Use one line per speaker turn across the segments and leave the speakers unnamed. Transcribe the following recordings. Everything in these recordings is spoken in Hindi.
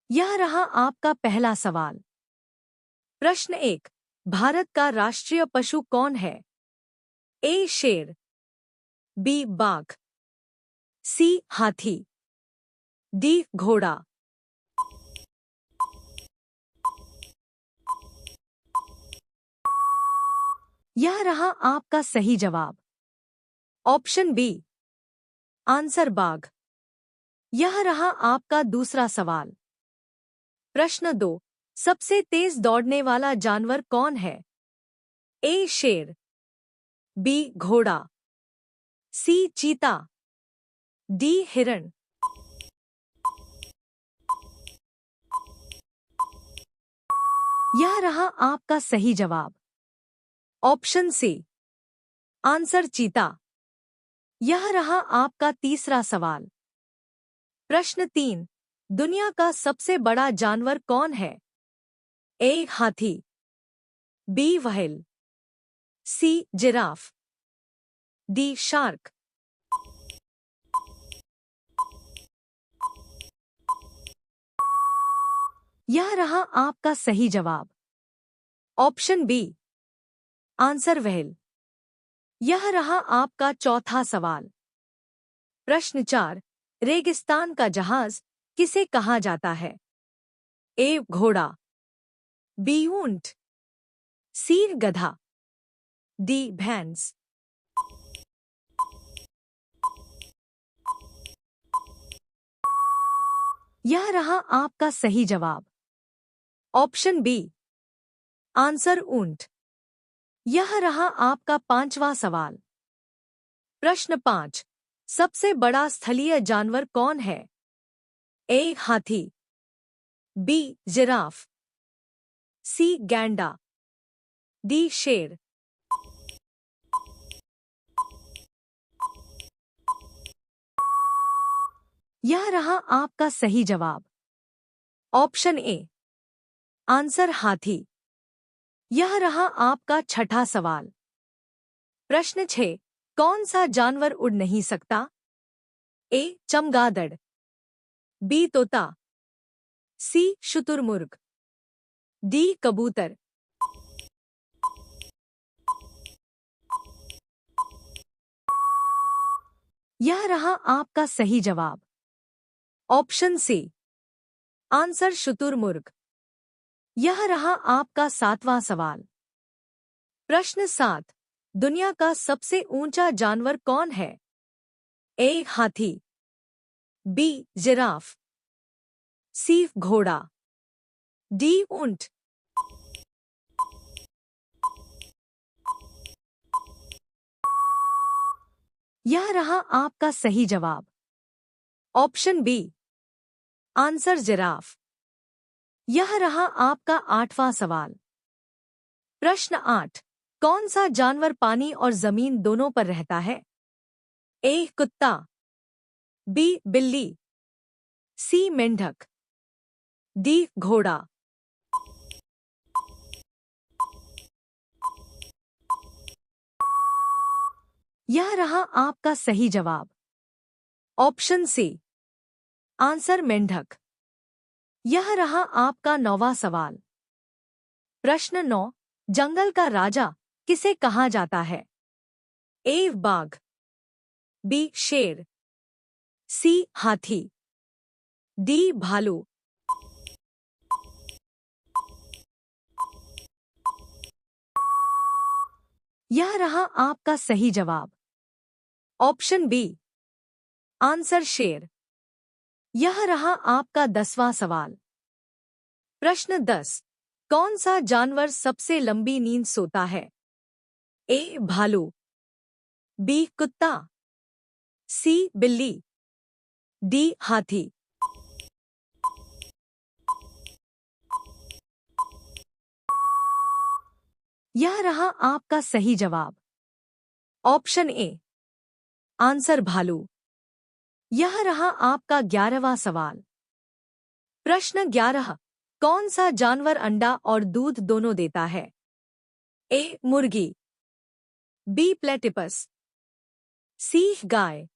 यह रहा आपका पहला सवाल। प्रश्न 1। भारत का राष्ट्रीय पशु कौन है? ए शेर, बी बाघ, सी हाथी, डी घोड़ा। यह रहा आपका सही जवाब। ऑप्शन बी, आंसर बाघ। यह रहा आपका दूसरा सवाल। प्रश्न 2। सबसे तेज दौड़ने वाला जानवर कौन है? ए शेर, बी घोड़ा, सी चीता, डी हिरण। यह रहा आपका सही जवाब। ऑप्शन सी, आंसर चीता। यह रहा आपका तीसरा सवाल। प्रश्न 3। दुनिया का सबसे बड़ा जानवर कौन है? ए हाथी, B whale, C giraffe, D shark. यह रहा आपका सही जवाब। Option B, answer whale. यह रहा आपका चौथा सवाल। प्रश्न 4। रेगिस्तान का जहाज किसे कहा जाता है? ए घोड़ा, बी ऊंट, सी गधा, डी भैंस। यह रहा आपका सही जवाब। ऑप्शन बी, आंसर ऊंट। यह रहा आपका पांचवा सवाल। प्रश्न 5। सबसे बड़ा स्थलीय जानवर कौन है? ए हाथी, बी जिराफ, सी गैंडा, डी शेर। यह रहा आपका सही जवाब। ऑप्शन ए, आंसर हाथी। यह रहा आपका छठा सवाल। प्रश्न 6। कौन सा जानवर उड़ नहीं सकता? ए चमगादड़, बी तोता, सी शुतुरमुर्ग, डी कबूतर। यह रहा आपका सही जवाब। ऑप्शन सी, आंसर शुतुरमुर्ग। यह रहा आपका सातवां सवाल। प्रश्न 7। दुनिया का सबसे ऊंचा जानवर कौन है? ए हाथी, बी जिराफ, सी घोड़ा, डी ऊंट। यह रहा आपका सही जवाब। Option B, answer giraffe. यह रहा आपका आठवां सवाल। प्रश्न 8। कौन सा जानवर पानी और जमीन दोनों पर रहता है? ए कुत्ता, बी बिल्ली, सी मेंढक, डी घोड़ा। यह रहा आपका सही जवाब। ऑप्शन सी, आंसर मेंढक। यह रहा आपका नौवां सवाल। प्रश्न 9। जंगल का राजा किसे कहा जाता है? ए बाघ, बी शेर, सी हाथी, डी भालू। यह रहा आपका सही जवाब। ऑप्शन बी, आंसर शेर। यह रहा आपका 10वां सवाल। प्रश्न 10। कौन सा जानवर सबसे लंबी नींद सोता है? ए भालू, बी कुत्ता, सी बिल्ली, डी हाथी। यह रहा आपका सही जवाब। ऑप्शन ए, आंसर भालू। यह रहा आपका 11वां सवाल। प्रश्न 11। कौन सा जानवर अंडा और दूध दोनों देता है? ए मुर्गी, बी प्लेटिपस, सी गाय,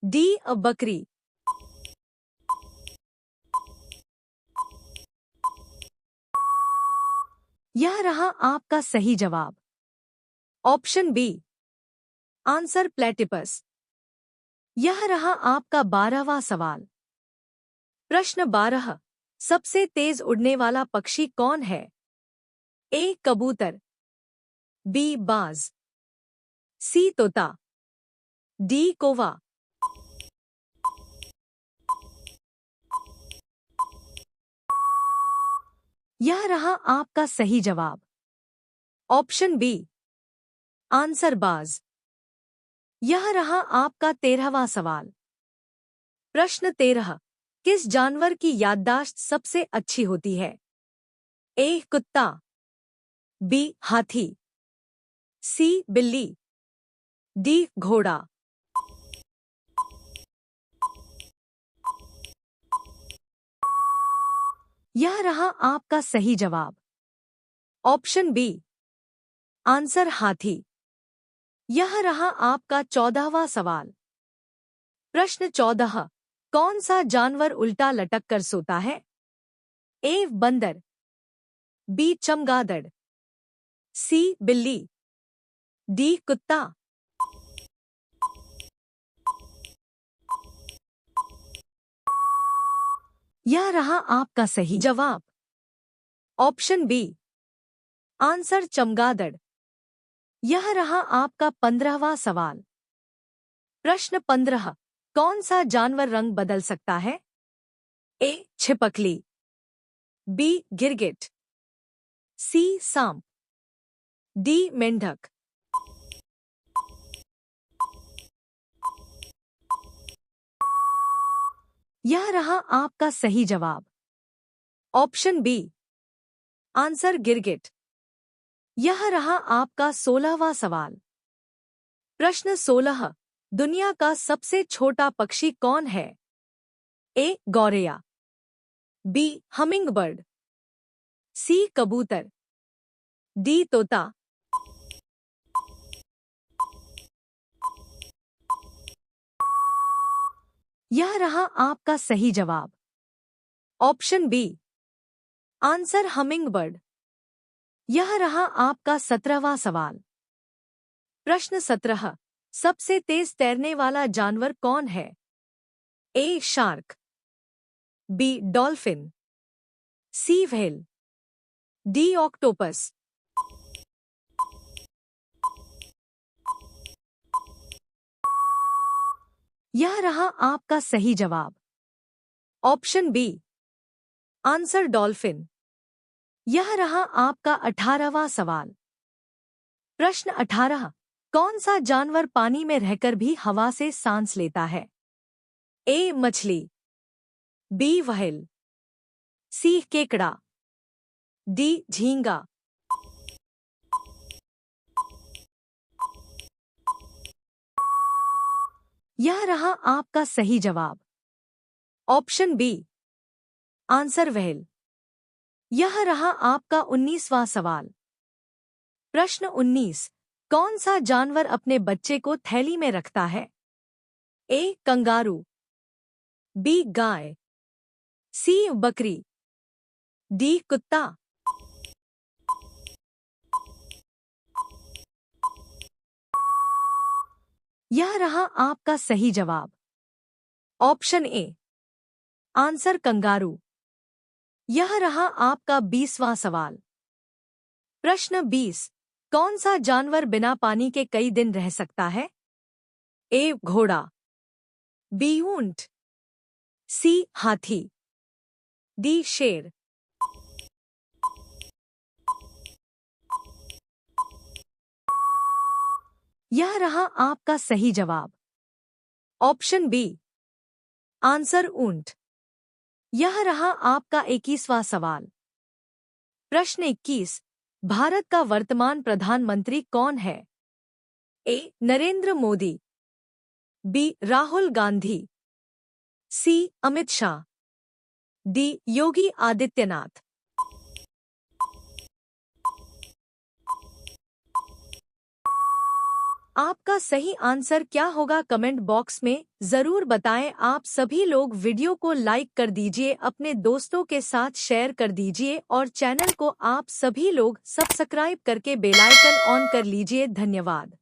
डी बकरी। यह रहा आपका सही जवाब। Option B, answer platypus. यह रहा आपका 12वां सवाल। प्रश्न 12, सबसे तेज उड़ने वाला पक्षी कौन है? ए कबूतर, बी बाज, सी तोता, डी कौवा। यह रहा आपका सही जवाब। ऑप्शन बी, आंसर बाज। यह रहा आपका 13वां सवाल। प्रश्न 13, किस जानवर की याददाश्त सबसे अच्छी होती है? ए कुत्ता, बी हाथी, सी बिल्ली, डी घोड़ा। यह रहा आपका सही जवाब। ऑप्शन बी, आंसर हाथी। यह रहा आपका 14वां सवाल। प्रश्न 14, कौन सा जानवर उल्टा लटक कर सोता है? ए बंदर, बी चमगादड़, सी बिल्ली, डी कुत्ता। यह रहा आपका सही जवाब। ऑप्शन बी, आंसर चमगादड़। यह रहा आपका 15वां सवाल। प्रश्न 15, कौन सा जानवर रंग बदल सकता है? ए छिपकली, बी गिरगिट, सी सांप, डी मेंढक। यह रहा आपका सही जवाब। ऑप्शन बी, आंसर गिरगिट। यह रहा आपका 16वां सवाल। प्रश्न 16, दुनिया का सबसे छोटा पक्षी कौन है? ए गौरैया, बी हमिंगबर्ड, सी कबूतर, डी तोता। यह रहा आपका सही जवाब। Option B, answer hummingbird. यह रहा आपका 17वां सवाल। प्रश्न 17, सबसे तेज तैरने वाला जानवर कौन है? A shark, B dolphin, C whale, D octopus. यह रहा आपका सही जवाब। Option B, answer dolphin. यह रहा आपका 18वां सवाल। प्रश्न 18, कौन सा जानवर पानी में रहकर भी हवा से सांस लेता है? ए मछली, बी व्हेल, सी केकड़ा, डी झींगा। यह रहा आपका सही जवाब। Option B, answer whale. यह रहा आपका 19वां सवाल। प्रश्न 19, कौन सा जानवर अपने बच्चे को थैली में रखता है? ए कंगारू, बी गाय, सी बकरी, डी कुत्ता। यह रहा आपका सही जवाब। Option A, answer kangaroo. यह रहा आपका 20वां सवाल। प्रश्न 20, कौन सा जानवर बिना पानी के कई दिन रह सकता है? ए घोड़ा, बी ऊंट, सी हाथी, डी शेर। यह रहा आपका सही जवाब। ऑप्शन बी, आंसर ऊंट। यह रहा आपका 21वां सवाल। प्रश्न 21, भारत का वर्तमान प्रधानमंत्री कौन है? ए नरेंद्र मोदी, बी राहुल गांधी, सी अमित शाह, डी योगी आदित्यनाथ। आपका सही आंसर क्या होगा कमेंट बॉक्स में जरूर बताएं। आप सभी लोग वीडियो को लाइक कर दीजिए, अपने दोस्तों के साथ शेयर कर दीजिए और चैनल को आप सभी लोग सब्सक्राइब करके बेल आइकन ऑन कर लीजिए। धन्यवाद।